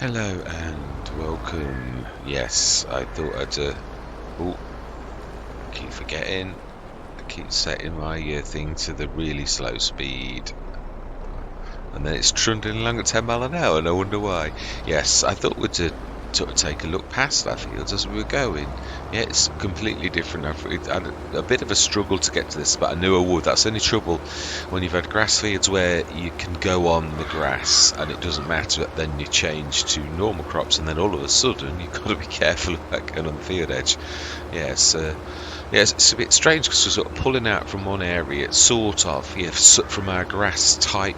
Hello and welcome. Yes, I thought I'd. Oh, keep forgetting. I keep setting my thing to the really slow speed, and then it's trundling along at 10 mile an hour, and I wonder why. Yes, I thought we'd sort of take a look past our fields as we were going. Yeah, it's completely different. I've had a bit of a struggle to get to this, but I knew I would. That's the only trouble when you've had grass fields where you can go on the grass and it doesn't matter. Then you change to normal crops, and then all of a sudden you've got to be careful about going on the field edge. Yes. Yes, it's a bit strange because we're sort of pulling out from one area, sort of, from our grass type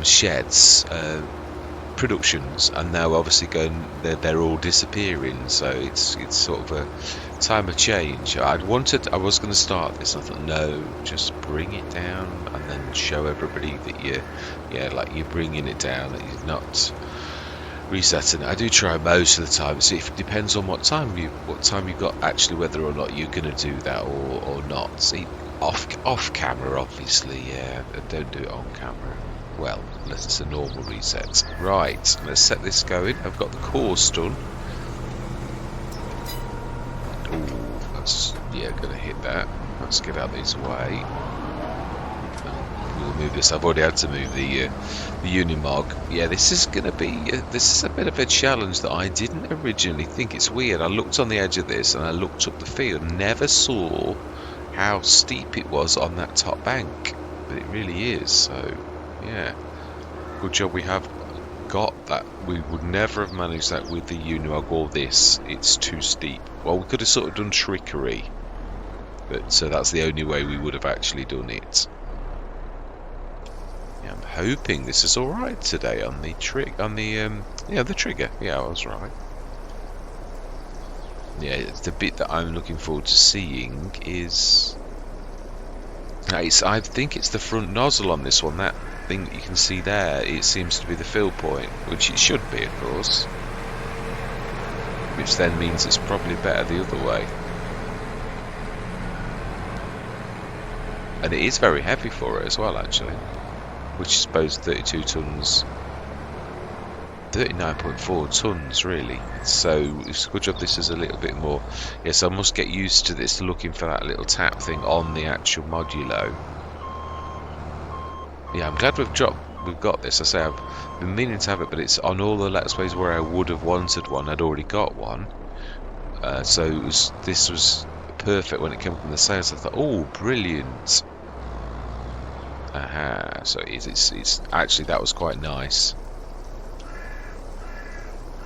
sheds, productions, and now obviously they're all disappearing. So it's sort of a time of change. I was going to start this. I thought, no, just bring it down and then show everybody that you're bringing it down, that you're not resetting it. I do try most of the time. See, if it depends on what time you've got, actually, whether or not you're going to do that or not. See, off camera, obviously, yeah. Don't do it on camera. Well, unless it's a normal reset. Right, let's set this going. I've got the course done. Oh, that's going to hit that. Let's get out of his way. We'll move this. I've already had to move the Unimog. Yeah, this is going to be this is a bit of a challenge that I didn't originally think. It's weird. I looked on the edge of this and I looked up the field. Never saw how steep it was on that top bank, but it really is. So, yeah, good job we have got that. We would never have managed that with the Unimog or this. It's too steep. Well, we could have sort of done trickery, but so that's the only way we would have actually done it. Yeah, I'm hoping this is all right today on the the trigger. Yeah, I was right. Yeah, the bit that I'm looking forward to seeing is I think it's the front nozzle on this one. That thing that you can see there, it seems to be the fill point, which it should be, of course. Which then means it's probably better the other way. And it is very heavy for it as well, actually. Which I suppose 32 tons, 39.4 tons really. So it's a good job this is a little bit more. Yes, I must get used to this, looking for that little tap thing on the actual modulo. Yeah, I'm glad we've got this. I say I've been meaning to have it, but it's on all the Let's Plays where I would have wanted one. I'd already got one. So this was perfect when it came from the sales. I thought, oh, brilliant. Aha, so it's actually, that was quite nice.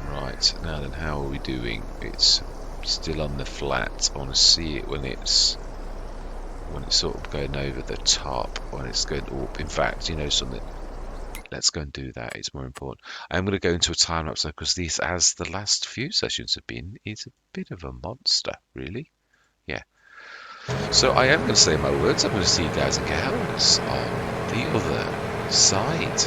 Right, now then, how are we doing? It's still on the flat. I want to see it when it's sort of going over the top, when it's going up. In fact, you know something, let's go and do that. It's more important. I'm going to go into a time lapse because this, as the last few sessions have been, is a bit of a monster, really. Yeah. So I am going to say my words. I'm going to see you guys and gals on the other side.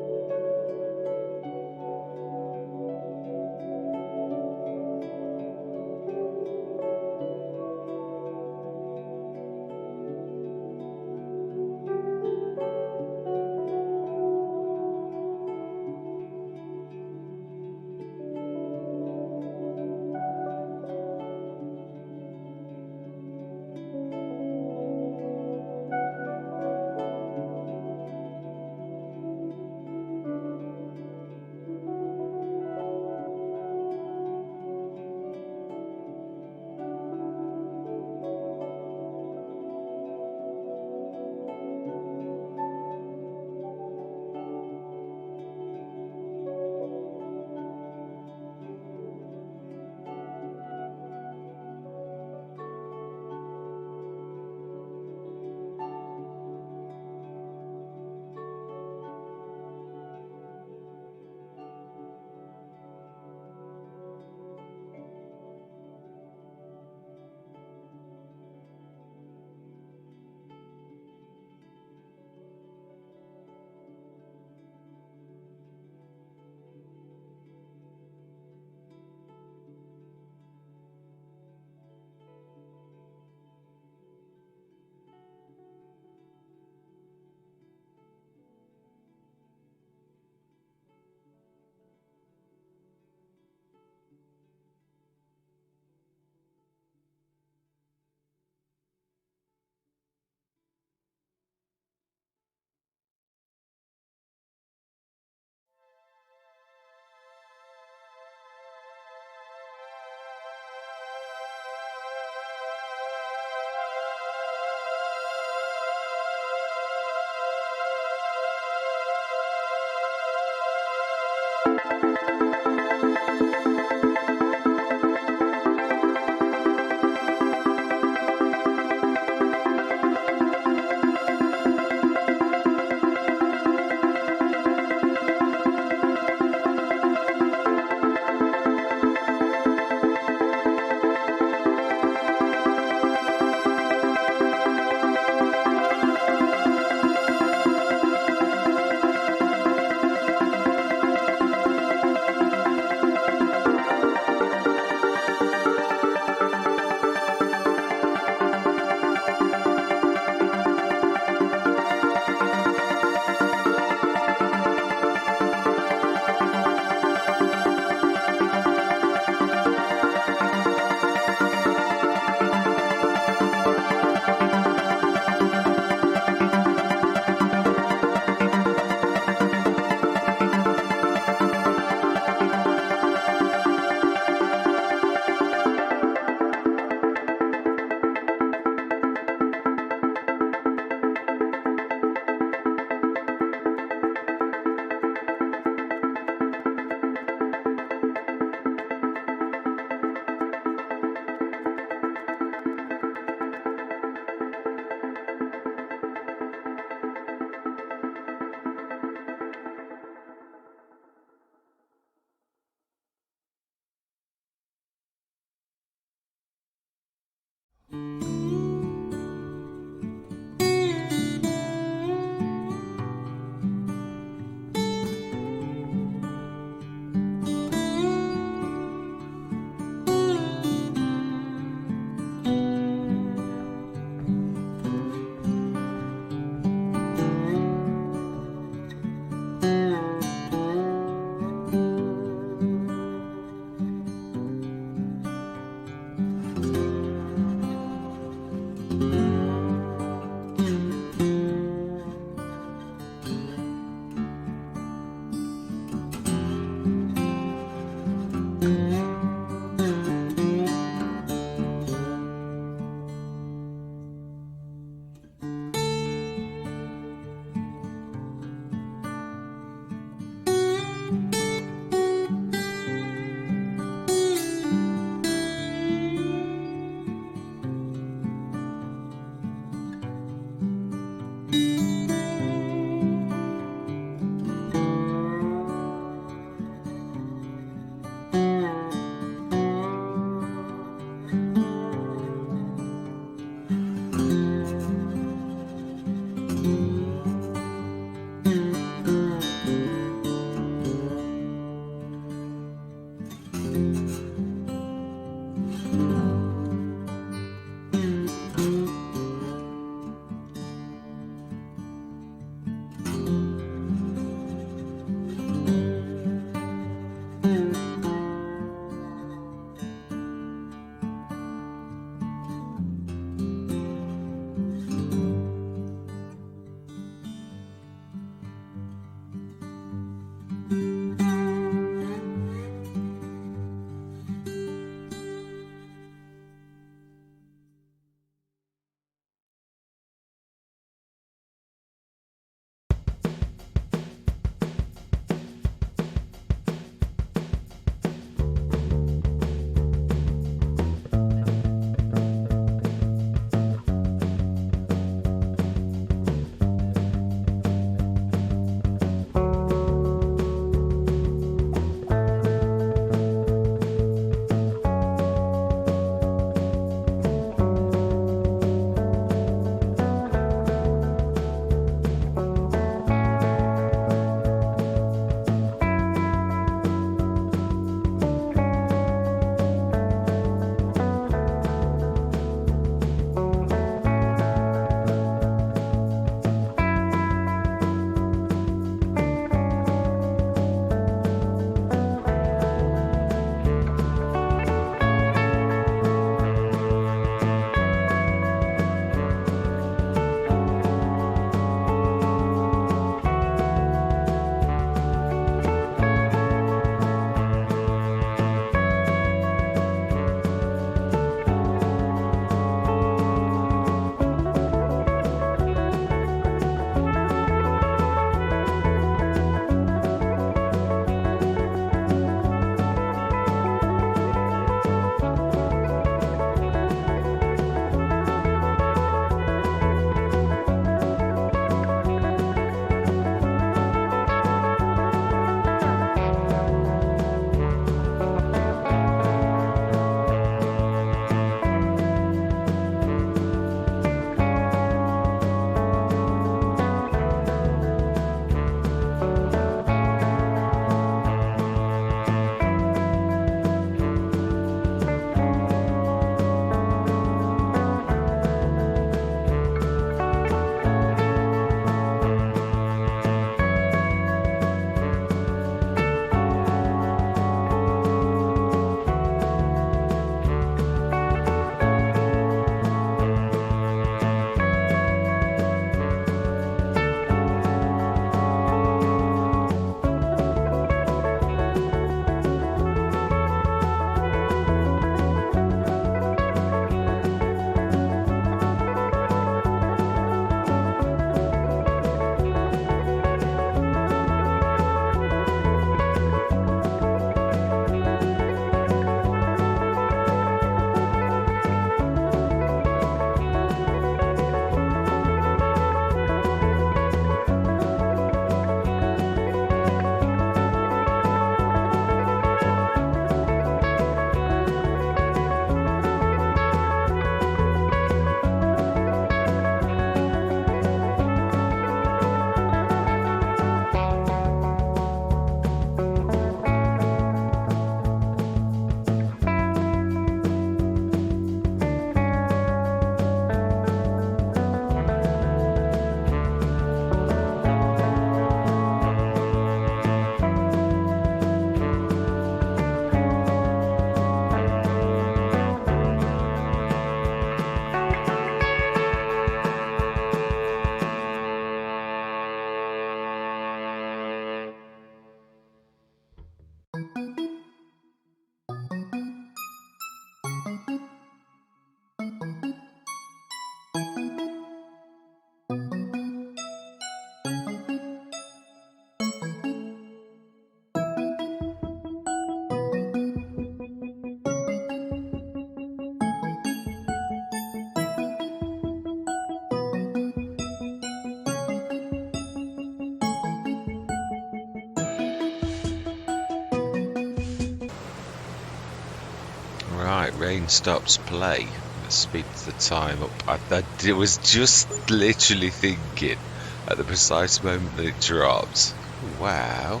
Right, rain stops, play. Let's speed the time up. I was just literally thinking at the precise moment that it dropped. Wow,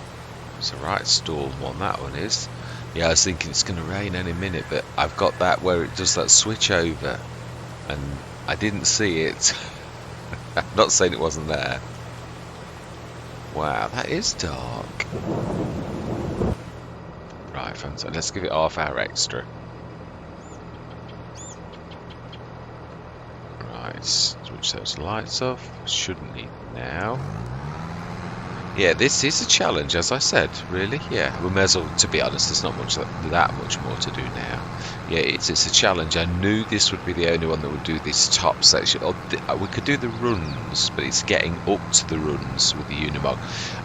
it's a right stalled one, that one is. Yeah, I was thinking it's going to rain any minute, but I've got that where it does that switch over, and I didn't see it. I'm not saying it wasn't there. Wow, that is dark. Right, fantastic. Let's give it half hour extra. Right, switch those lights off. Shouldn't need now. Yeah, this is a challenge, as I said, really. Yeah, we may as well, to be honest, there's not that much more to do now. Yeah, it's a challenge. I knew this would be the only one that would do this top section. We could do the runs, but it's getting up to the runs with the Unimog.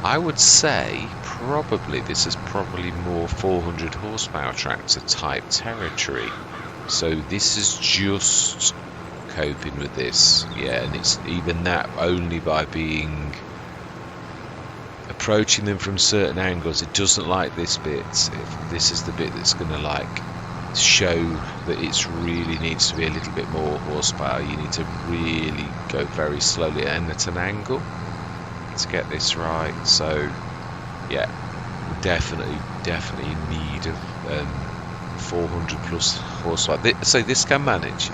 I would say probably this is probably more 400 horsepower tractor type territory. So this is just coping with this. Yeah, and it's even that only by being approaching them from certain angles. It doesn't like this bit. This is the bit that's going to like show that it really needs to be a little bit more horsepower. You need to really go very slowly and at an angle to get this right. So yeah, definitely in need of 400 plus horsepower. So this can manage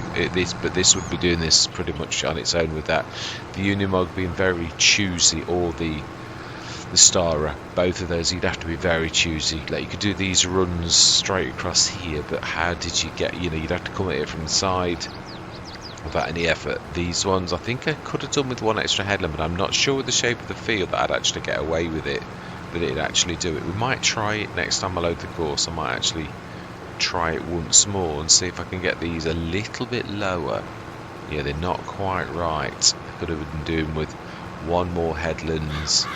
but this would be doing this pretty much on its own with that. The Unimog being very choosy, or the Stara, both of those you'd have to be very choosy. Like, you could do these runs straight across here, but how did you get, you'd have to come at it from the side without any effort. These ones I think I could have done with one extra headland, but I'm not sure with the shape of the field that I'd actually get away with it, that it'd actually do it. We might try it next time I load the course. I might actually try it once more and see if I can get these a little bit lower. Yeah, they're not quite right. I could have been doing with one more headlands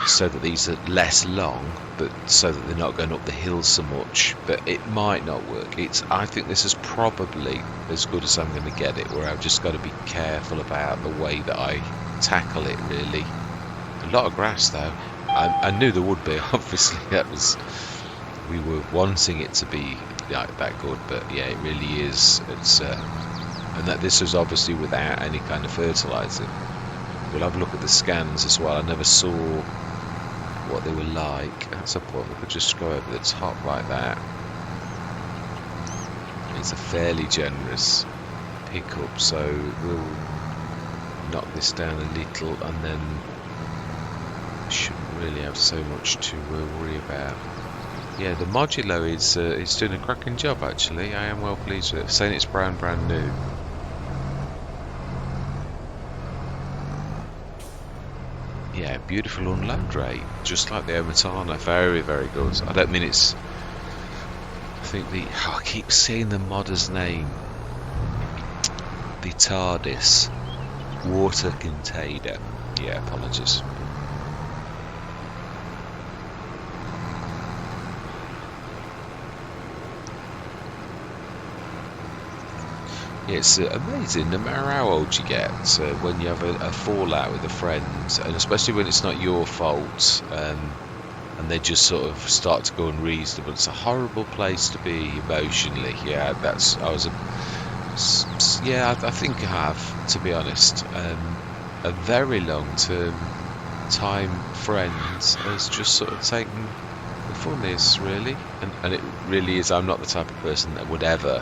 so that these are less long, but so that they're not going up the hill so much. But it might not work. I think this is probably as good as I'm going to get it, where I've just got to be careful about the way that I tackle it, really. A lot of grass though. I knew there would be, obviously. We were wanting it to be like that good, but yeah, it really is. And that this was obviously without any kind of fertilizer. We'll have a look at the scans as well. I never saw what they were like. That's a point. We could just go over the top like that. It's a fairly generous pickup, so we'll knock this down a little, and then shouldn't really have so much to worry about. Yeah, the modulo is doing a cracking job, actually. I am well pleased with it. Saying it's brand new. Yeah, beautiful unload rate, just like the Omatana. Very, very good. I don't mean it's... I think I keep seeing the modder's name. The TARDIS. Water container. Yeah, apologies. Yeah, it's amazing, no matter how old you get, when you have a fallout with a friend, and especially when it's not your fault, and they just sort of start to go unreasonable. It's a horrible place to be emotionally. Yeah, I think I have, to be honest. A very long-term time friend has just sort of taken the funnies, really, and it really is. I'm not the type of person that would ever.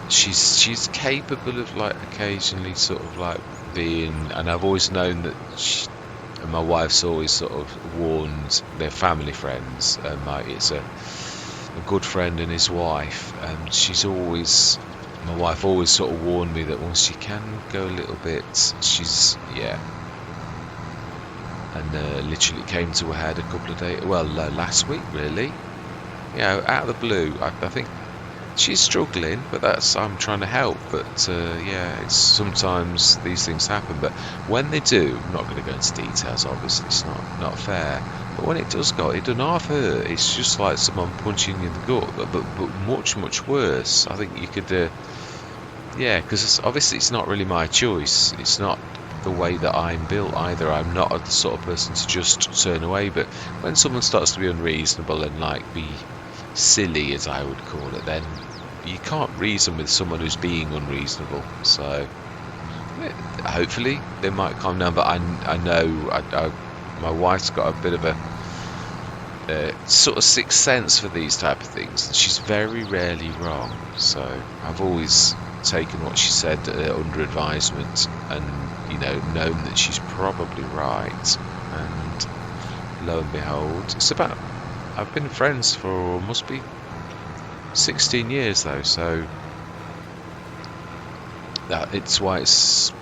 She's capable of like occasionally sort of like being, and I've always known that and my wife's always sort of warned their family friends. It's a good friend and his wife, and my wife always sort of warned me that once she can go a little bit, and literally came to a head a couple of days, last week really. Out of the blue. I think she's struggling, but I'm trying to help. But it's sometimes these things happen. But when they do, I'm not going to go into details. Obviously, it's not fair. But when it does go, it doesn't half hurt. It's just like someone punching you in the gut, but much worse. I think you could, because obviously it's not really my choice. It's not the way that I'm built either. I'm not the sort of person to just turn away. But when someone starts to be unreasonable and like be silly, as I would call it, then you can't reason with someone who's being unreasonable. So hopefully they might calm down. But I know my wife's got a bit of a sort of sixth sense for these type of things, and she's very rarely wrong. So I've always taken what she said under advisement, and known that she's probably right. And lo and behold, I've been friends for must be 16 years though, so it's why it's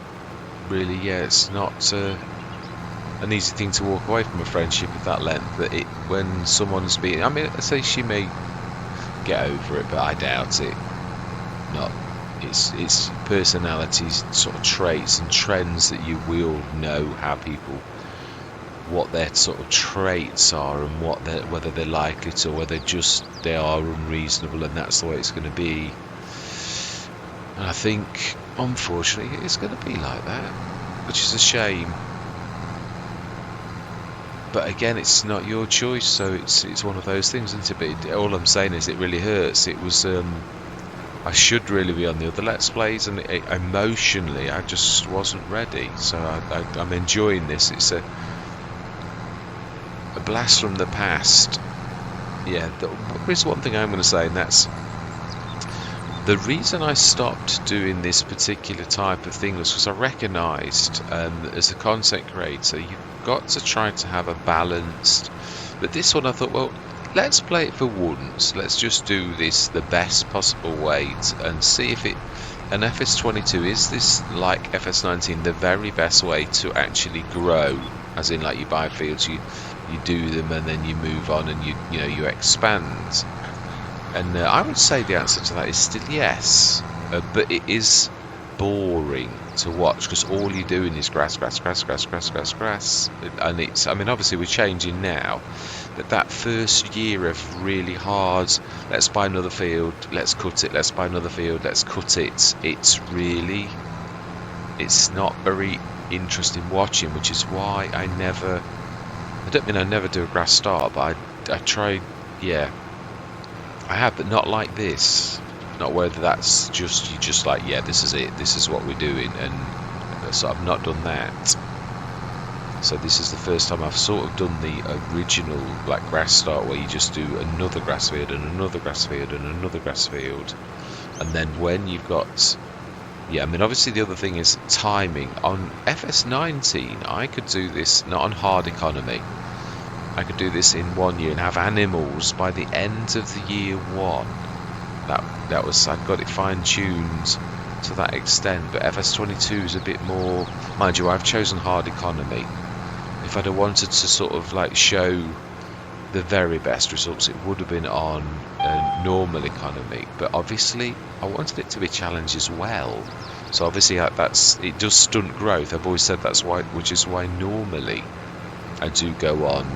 really, it's not an easy thing to walk away from a friendship of that length. That when someone's being, I mean, I say she may get over it, but I doubt it. Not. It's personalities, sort of traits and trends that you will know how people, what their sort of traits are, and whether they like it or whether just they are unreasonable, and that's the way it's going to be. And I think, unfortunately, it's going to be like that, which is a shame. But again, it's not your choice, so it's one of those things, isn't it? But all I'm saying is it really hurts. It was I should really be on the other Let's Plays, and emotionally I just wasn't ready. So I'm enjoying this. It's a blast from the past. Yeah, there's one thing I'm going to say, and that's the reason I stopped doing this particular type of thing was because I recognised as a content creator, you've got to try to have a balanced. But this one I thought, well, let's play it for once. Let's just do this the best possible way and see if an FS22 is this, like FS19, the very best way to actually grow. As in, like, you buy fields, you do them, and then you move on, and you expand. And I would say the answer to that is still yes, but it is boring to watch because all you're doing is grass, and it's. I mean, obviously we're changing now, but that first year of really hard, let's buy another field, let's cut it, let's buy another field, let's cut it. It's not very interesting watching, which is why I don't mean I never do a grass start, but I try, yeah. I have, but not like this. Not whether that's just like, yeah, this is it, this is what we're doing, and so I've not done that. So this is the first time I've sort of done the original, like, grass start, where you just do another grass field and another grass field and another grass field. And then when you've got, yeah, I mean, obviously the other thing is timing. On FS19 I could do this, not on hard economy, I could do this in 1 year and have animals by the end of the year one. That was, I'd got it fine-tuned to that extent. But FS22 is a bit more, mind you, I've chosen hard economy. If I'd have wanted to sort of like show the very best results, it would have been on normal economy. But obviously I wanted it to be challenged as well. So obviously it does stunt growth. I've always said that's why, which is why normally I do go on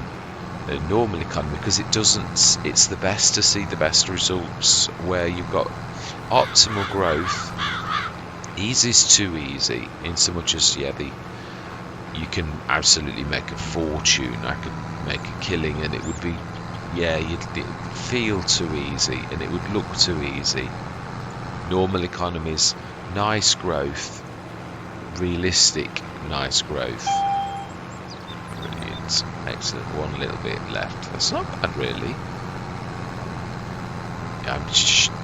normal economy, because it's the best to see the best results where you've got optimal growth. Easy is too easy, in so much as, yeah, you can absolutely make a fortune. I could make a killing and it would be, yeah, it'd feel too easy and it would look too easy. Normal economies, nice growth, realistic nice growth. Brilliant, excellent. One little bit left. That's not bad, really. I'm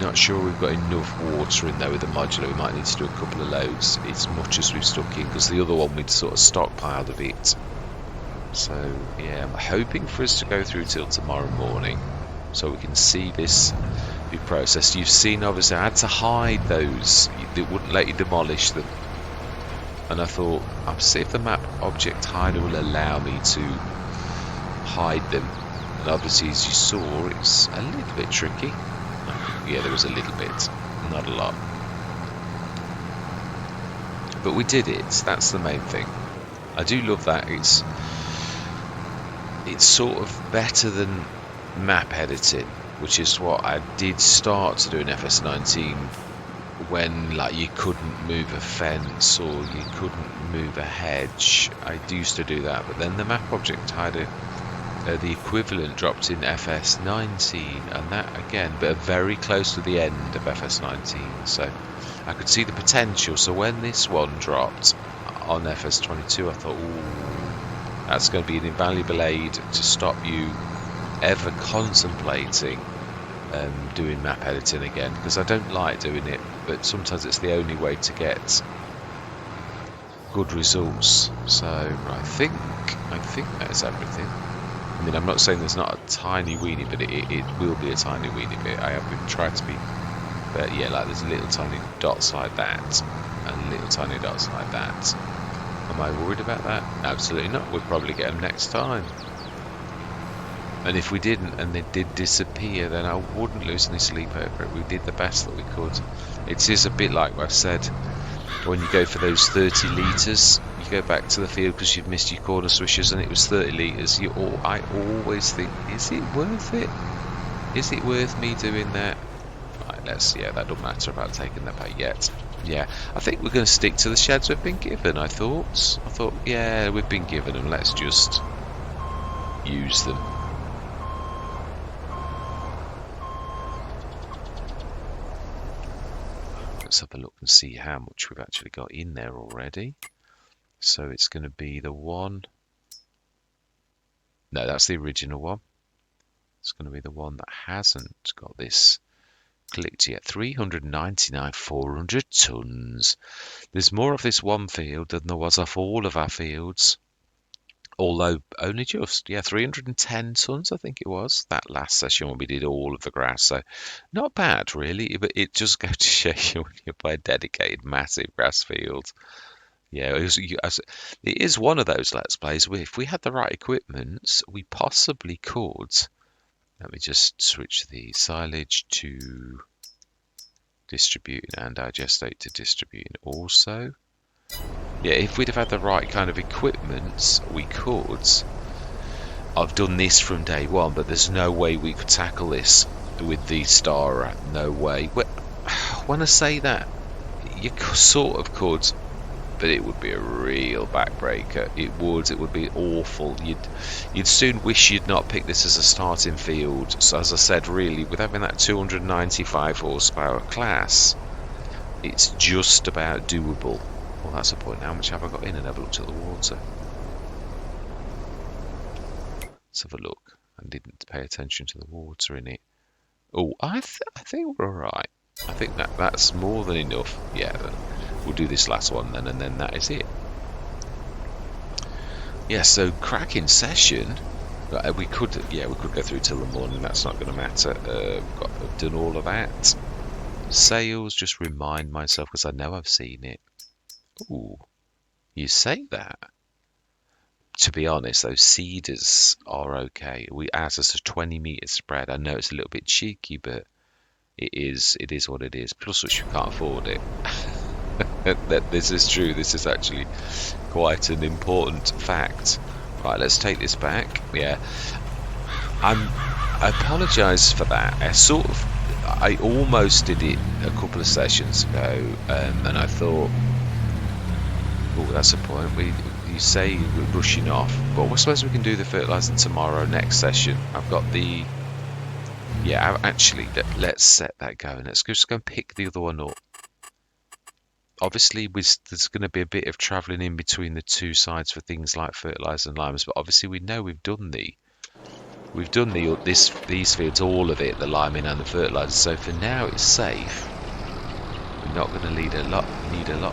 not sure we've got enough water in there with the modular. We might need to do a couple of loads as much as we've stuck in, because the other one we'd sort of stockpiled a bit. So yeah, I'm hoping for us to go through till tomorrow morning so we can see this be processed. You've seen, obviously, I had to hide those. They wouldn't let you demolish them, and I thought, I'll see if the map object hider will allow me to hide them. And obviously, as you saw, it's a little bit tricky. Yeah, there was a little bit, not a lot, but we did it. That's the main thing. I do love that it's sort of better than map editing, which is what I did start to do in FS19, when, like, you couldn't move a fence or you couldn't move a hedge. I used to do that, but then the map object hider the equivalent dropped in FS19, and that again, but very close to the end of FS19. So I could see the potential. So when this one dropped on FS22, I thought, ooh, that's going to be an invaluable aid to stop you ever contemplating doing map editing again, because I don't like doing it, but sometimes it's the only way to get good results. So I think that's everything. I mean, I'm not saying there's not a tiny weeny, but it will be a tiny weeny bit. I have been trying to be, but yeah, like there's little tiny dots like that, and little tiny dots like that. Am I worried about that? Absolutely not. We'll probably get them next time. And if we didn't, and they did disappear, then I wouldn't lose any sleep over it. We did the best that we could. It is a bit like what I've said, when you go for those 30 litres, you go back to the field because you've missed your corner swishers and it was 30 litres. I always think, is it worth it? Is it worth me doing that? Right, yeah, that don't matter about taking that back yet. Yeah, I think we're going to stick to the sheds we've been given, I thought, yeah, we've been given them, let's just use them. Let's have a look and see how much we've actually got in there already. So it's going to be the one. No, that's the original one. It's going to be the one that hasn't got this clicked yet. 399, 400 tons. There's more of this one field than there was of all of our fields. Although only just, yeah, 310 tons, I think it was, that last session when we did all of the grass. So not bad, really, but it just goes to show you when you play a dedicated, massive grass field. Yeah, it is one of those Let's Plays where if we had the right equipment, we possibly could. Let me just switch the silage to distributing and our gestate to distributing also. Yeah, if we'd have had the right kind of equipment, we could. I've done this from day one, but there's no way we could tackle this with the Starer. No way. When I say that, you sort of could, but it would be a real backbreaker. It would be awful. You'd soon wish you'd not picked this as a starting field. So as I said, really, with having that 295 horsepower class, it's just about doable. Well, that's the point. How much have I got in? And have a look at the water. Let's have a look. I didn't pay attention to the water in it. Oh, I think we're all right. I think that's more than enough. Yeah, we'll do this last one then, and then that is it. Yeah, so cracking session. We could go through till the morning. That's not going to matter. I've done all of that. Sales, just remind myself because I know I've seen it. Ooh, you say that. To be honest, those cedars are okay. Ours is a 20-meter spread. I know it's a little bit cheeky, but it is what it is. Plus, which we can't afford it. This is true. This is actually quite an important fact. Right, let's take this back. Yeah, I apologise for that. I almost did it a couple of sessions ago, and I thought, oh, that's a point. You say we're rushing off, but I suppose we can do the fertilising tomorrow, next session. I've got the... Yeah, actually, let's set that going. Let's just go and pick the other one up. Obviously, there's going to be a bit of travelling in between the two sides for things like fertiliser and limes, but obviously we know we've done these fields, all of it, the liming and the fertiliser. So for now, it's safe. We're not going to need a lot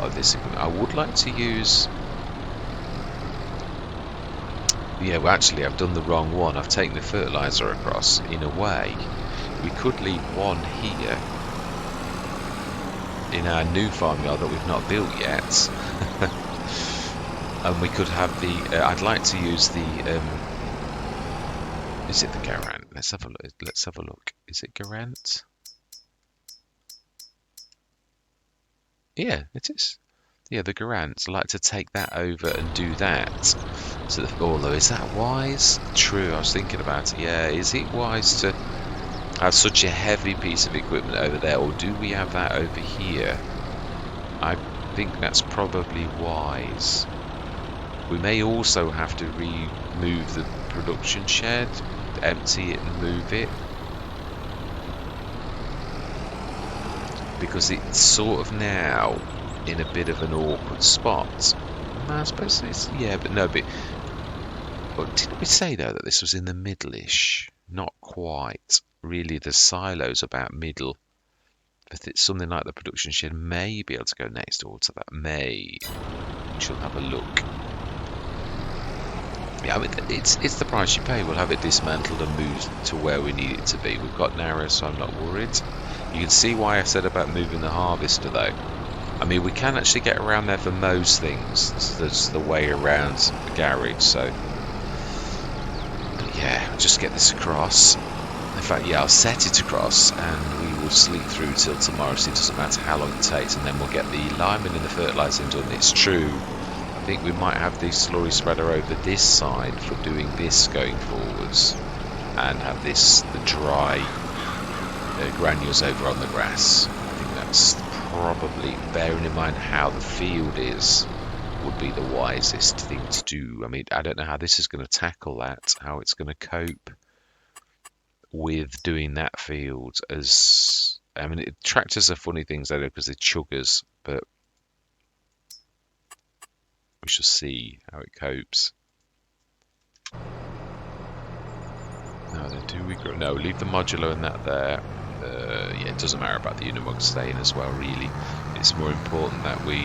of this equipment. I would like to use... Yeah, well, actually, I've done the wrong one. I've taken the fertiliser across. In a way, we could leave one here in our new farmyard that we've not built yet. And we could have the... I'd like to use the... is it the Garant? Let's have a look. Is it Garant? Yeah, it is. Yeah, the Garant. I'd like to take that over and do that. So, although, is that wise? True, I was thinking about it. Yeah, is it wise to have such a heavy piece of equipment over there, or do we have that over here? I think that's probably wise. We may also have to remove the production shed, empty it and move it. Because it's sort of now in a bit of an awkward spot. I suppose it's, yeah, but no, but didn't we say though that this was in the middle-ish? Not quite. Really, the silo's about middle. But it's something like the production shed may be able to go next door to that. May. We shall have a look. Yeah, I mean, it's the price you pay. We'll have it dismantled and moved to where we need it to be. We've got narrow, so I'm not worried. You can see why I said about moving the harvester, though. I mean, we can actually get around there for most things. There's the way around the garage, so... But yeah, I'll just get this across. In fact, yeah, I'll set it across, and we will sleep through till tomorrow, so it doesn't matter how long it takes, and then we'll get the liming and the fertilising done. It's true. I think we might have the slurry spreader over this side for doing this going forwards, and have this, the dry granules over on the grass. I think that's probably, bearing in mind how the field is, would be the wisest thing to do. I mean, I don't know how this is going to tackle that, how it's going to cope with doing that field. As I mean, tractors are funny things, I know, because they're chuggers, but we shall see how it copes. No, do we go? No, leave the modular and that there. Yeah, it doesn't matter about the Unimog staying as well, really. It's more important that we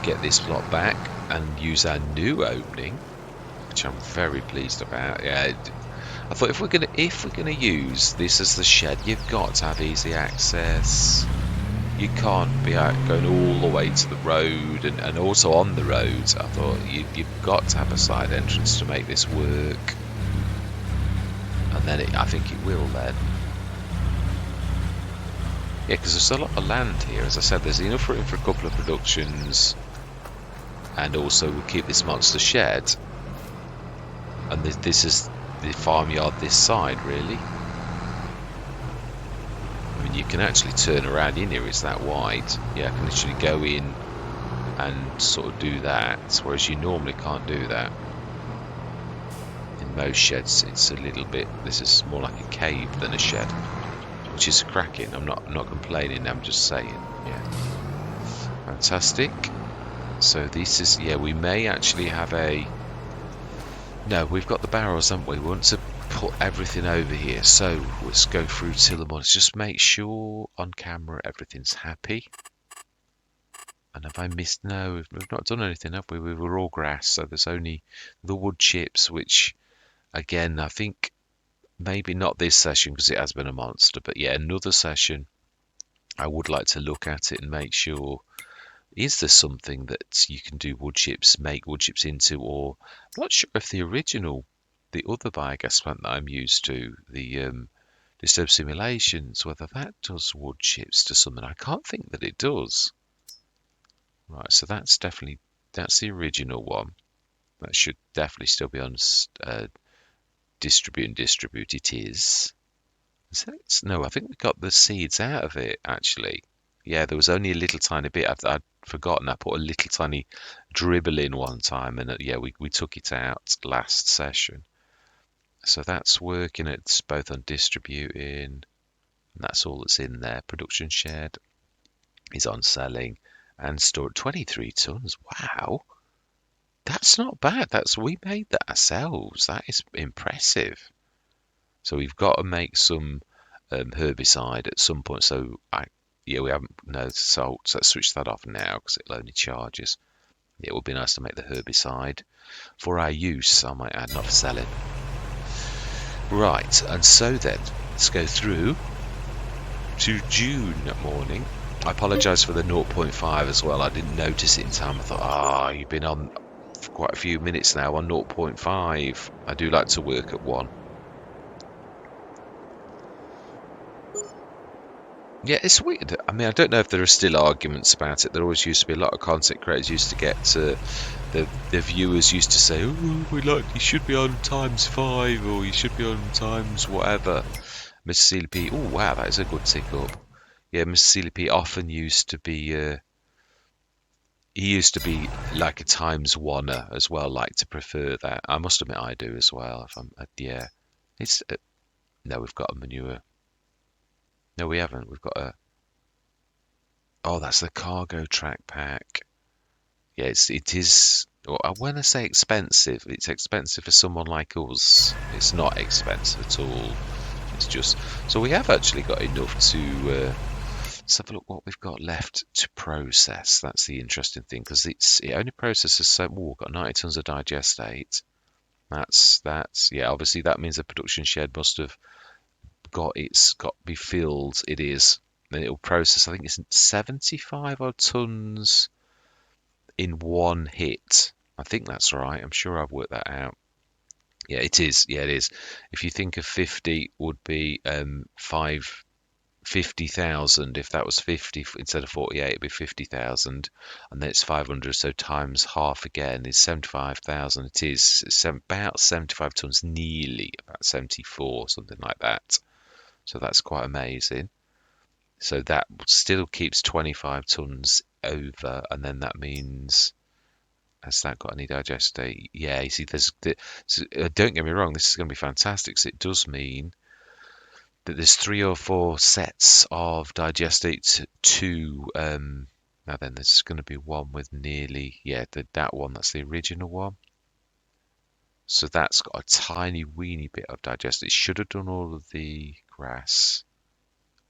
get this plot back and use our new opening, which I'm very pleased about. Yeah, I thought if we're gonna use this as the shed, you've got to have easy access. You can't be out going all the way to the road and also on the roads. I thought you've got to have a side entrance to make this work. And then I think it will then. Yeah, because there's a lot of land here. As I said, there's enough room for a couple of productions. And also we'll keep this monster shed. And this is the farmyard this side, really. I mean, you can actually turn around in here, it's that wide. Yeah, I can literally go in and sort of do that, whereas you normally can't do that. In most sheds, it's a little bit, this is more like a cave than a shed, which is cracking. I'm not complaining, I'm just saying, yeah. Fantastic. So this is, yeah, we may actually have a, no, we've got the barrels, haven't we? We want to put everything over here, so let's go through till the morning. Just make sure on camera everything's happy. And have I missed? No, we've not done anything, have we? We were all grass, so there's only the wood chips, which again I think maybe not this session because it has been a monster, but yeah, another session I would like to look at it and make sure, is there something that you can do wood chips, make wood chips into, or I'm not sure if the original, the other biogas plant that I'm used to, the Disturb Simulations, whether that does wood chips to something. I can't think that it does. Right, so that's definitely, that's the original one. That should definitely still be on distribute. It is. No, I think we got the seeds out of it, actually. Yeah, there was only a little tiny bit. I'd forgotten. I put a little tiny dribble in one time, and yeah, we took it out last session. So that's working. It's both on distributing, and that's all that's in there. Production shed is on selling and store. 23 tons. Wow, that's not bad. We made that ourselves. That is impressive. So we've got to make some herbicide at some point. So yeah, we haven't, no salt, so let's switch that off now because it'll only charges. It would be nice to make the herbicide for our use, I might add, not for selling. Right, and so then, let's go through to June morning. I apologise for the 0.5 as well, I didn't notice it in time. I thought, you've been on for quite a few minutes now on 0.5. I do like to work at 1. Yeah, it's weird. I mean, I don't know if there are still arguments about it. There always used to be a lot of content creators used to get to the viewers used to say, "Oh, you should be on ×5 or you should be on times whatever." Mr. CLP, oh wow, that is a good tick up. Yeah, Mr. CLP often used to be He used to be like a times oneer as well, like to prefer that. I must admit I do as well. If I'm, yeah, it's no, we've got a manure. No, we haven't. We've got a. Oh, that's the cargo track pack. Yeah, it is. Well, when I say expensive, it's expensive for someone like us. It's not expensive at all. It's just so we have actually got enough to. Let's have a look what we've got left to process. That's the interesting thing because it only processes so. Oh, we've got 90 tons of digestate. That's yeah. Obviously, that means the production shed must have got to be filled. It is. Then it'll process. I think it's 75 odd tons in one hit. I think that's right. I'm sure I've worked that out. Yeah, it is. Yeah, it is. If you think of 50 would be 50,000. If that was 50 instead of 48, it'd be 50,000, and then it's 500. So times half again is 75,000. It is about 75 tons, nearly about 74, something like that. So that's quite amazing. So that still keeps 25 tons over, and then that means. Has that got any digestate? Yeah, you see, don't get me wrong, this is going to be fantastic. So it does mean that there's 3 or 4 sets of digestate to. Now then, there's going to be one with nearly, yeah, that one. That's the original one. So that's got a tiny weeny bit of digestate. It should have done all of the grass.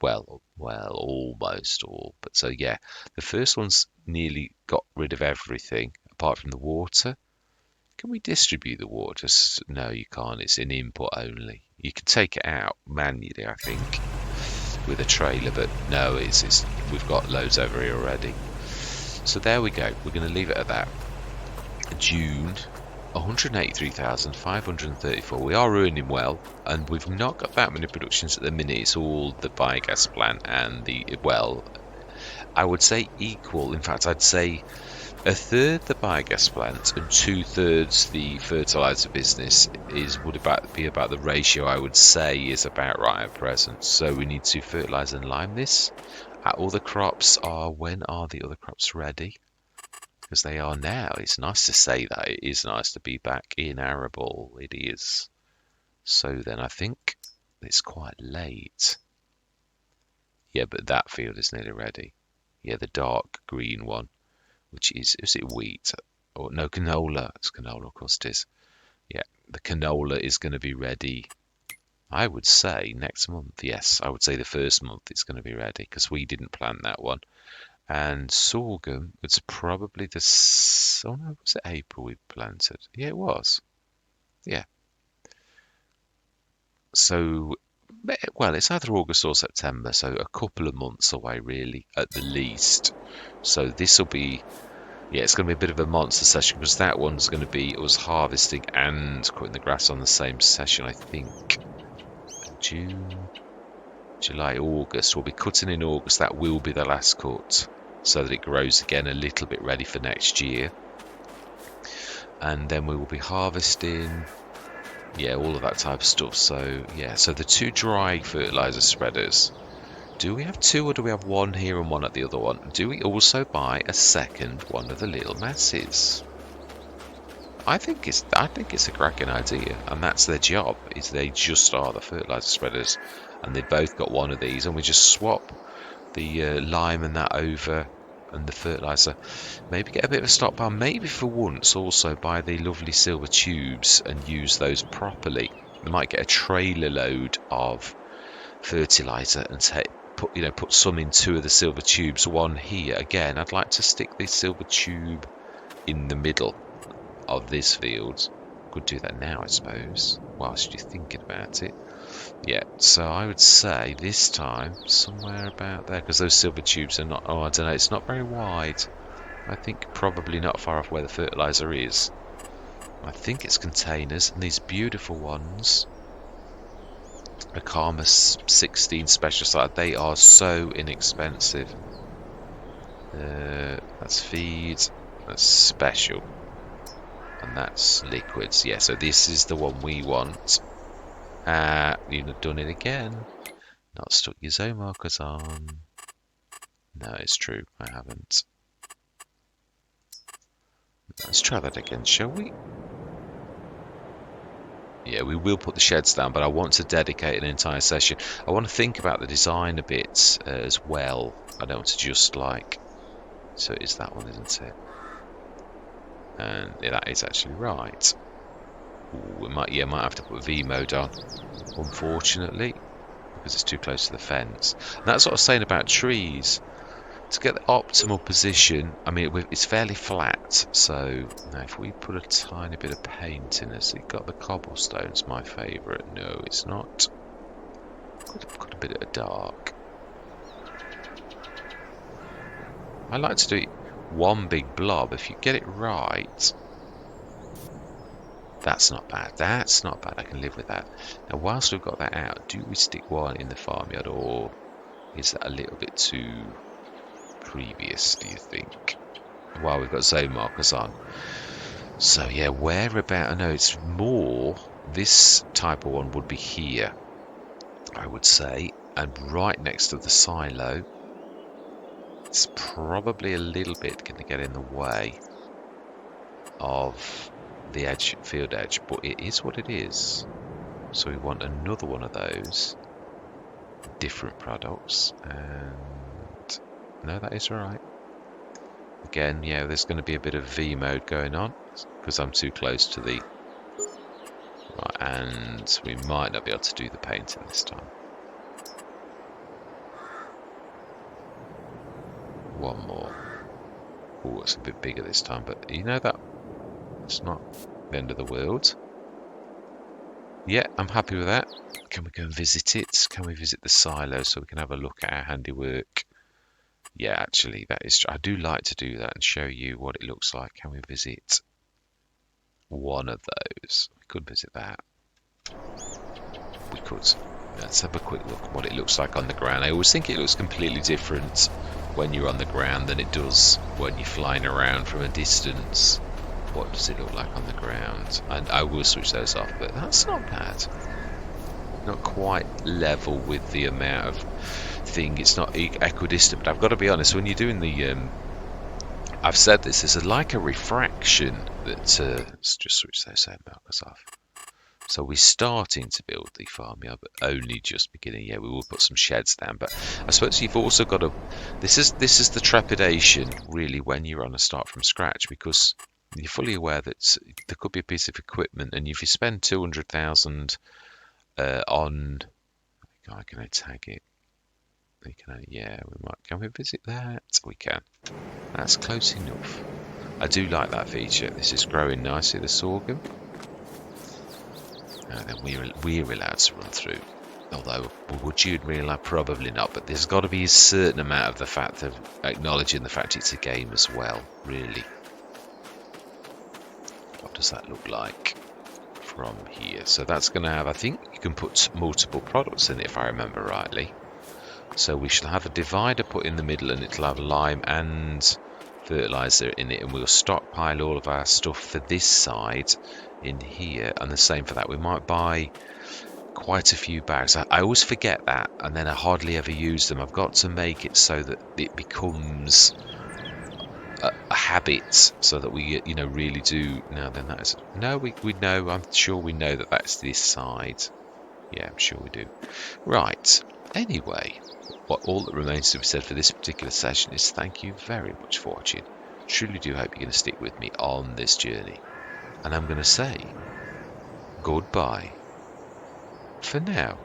Well, almost all. But so yeah, the first one's nearly got rid of everything apart from the water. Can we distribute the water? No, you can't. It's an input only. You can take it out manually, I think, with a trailer, but no, it's we've got loads over here already. So there we go. We're going to leave it at that. June, 183,534. We are earning well, and we've not got that many productions at the minute. It's all the biogas plant and the, well, I would say equal. In fact, I'd say a third the biogas plant and 2/3 the fertilizer business would be about the ratio I would say is about right at present. So we need to fertilize and lime this. All the crops are, when are the other crops ready? Because they are now. It's nice to say that. It is nice to be back in arable. It is. So then I think it's quite late. Yeah, but that field is nearly ready. Yeah, the dark green one. Which is it wheat? Or no, canola. It's canola, of course it is. Yeah, the canola is going to be ready, I would say, next month. Yes, I would say the first month it's going to be ready because we didn't plant that one. And sorghum, it's probably oh no, was it April we planted? Yeah, it was. Yeah. So, well, it's either August or September, so a couple of months away, really, at the least. So this will be. Yeah, it's going to be a bit of a monster session because that one's going to be us harvesting and cutting the grass on the same session, I think. June, July, August. We'll be cutting in August. That will be the last cut so that it grows again a little bit ready for next year. And then we will be harvesting, yeah, all of that type of stuff. So, yeah, so the 2 dry fertilizer spreaders. Do we have 2 or do we have 1 here and 1 at the other one? Do we also buy a second one of the little masses? I think it's a cracking idea, and that's their job. Is they just are the fertilizer spreaders, and they've both got 1 of these, and we just swap the lime and that over, and the fertilizer. Maybe get a bit of a stockpile. Maybe for once also buy the lovely silver tubes and use those properly. We might get a trailer load of fertilizer and put some in 2 of the silver tubes, 1 here. Again, I'd like to stick the silver tube in the middle of this field. Could do that now, I suppose, whilst you're thinking about it. Yeah, so I would say this time somewhere about there, because those silver tubes are not, oh, I don't know, it's not very wide. I think probably not far off where the fertilizer is. I think it's containers, and these beautiful ones, a Karma 16 special size, they are so inexpensive. That's feed, that's special, and that's liquids. Yeah, so this is the one we want. You've done it again. Not stuck your zone markers on. No, it's true, I haven't. Let's try that again, shall we? Yeah, we will put the sheds down, but I want to dedicate an entire session. I want to think about the design a bit as well. I don't want to just like... So it's that one, isn't it? And yeah, that is actually right. Ooh, we might have to put V mode on, unfortunately, because it's too close to the fence. And that's what I was saying about trees. To get the optimal position, I mean, it's fairly flat, so now if we put a tiny bit of paint in, has it got the cobblestones? My favourite. No, it's not. Got a bit of dark. I like to do it one big blob. If you get it right, that's not bad. That's not bad. I can live with that. Now, whilst we've got that out, do we stick one in the farmyard, or is that a little bit too previous, do you think? While we've got zone markers on. So yeah, where about? I know it's more, this type of one would be here, I would say, and right next to the silo. It's probably a little bit going to get in the way of the edge, field edge, but it is what it is. So we want another one of those different products, and no, that is right. Again, yeah, there's going to be a bit of V mode going on because I'm too close to the... Right, and we might not be able to do the painting this time. One more. Oh, it's a bit bigger this time, but you know that it's not the end of the world. Yeah, I'm happy with that. Can we go and visit it? Can we visit the silo so we can have a look at our handiwork? Yeah, actually, that is. I do like to do that and show you what it looks like. Can we visit one of those? We could visit that. We could. Let's have a quick look what it looks like on the ground. I always think it looks completely different when you're on the ground than it does when you're flying around from a distance. What does it look like on the ground? And I will switch those off, but that's not bad. Not quite level with the amount of thing. It's not equidistant, but I've got to be honest, when you're doing the I've said this, it's like a refraction that let's just switch those markers off. So we're starting to build the farmyard, but only just beginning. Yeah, we will put some sheds down, but I suppose you've also got to... This is the trepidation, really, when you're on a start from scratch, because you're fully aware that there could be a piece of equipment, and if you spend 200,000 on... Can I tag it? Yeah, we might. Can we visit that? We can. That's close enough. I do like that feature. This is growing nicely, the sorghum. And then we're allowed to run through. Although, would you really like? Probably not. But there's got to be a certain amount of the fact of acknowledging the fact it's a game as well, really. What does that look like from here? So that's going to have, I think you can put multiple products in it, if I remember rightly. So we shall have a divider put in the middle, and it'll have lime and fertilizer in it, and we'll stockpile all of our stuff for this side in here, and the same for that. We might buy quite a few bags. I always forget that, and then I hardly ever use them. I've got to make it so that it becomes a habit, so that we really do. Now then, that is no, we know. I'm sure we know that that's this side. Yeah, I'm sure we do. Right. Anyway, all that remains to be said for this particular session is thank you very much for watching. Truly do hope you're going to stick with me on this journey. And I'm going to say goodbye for now.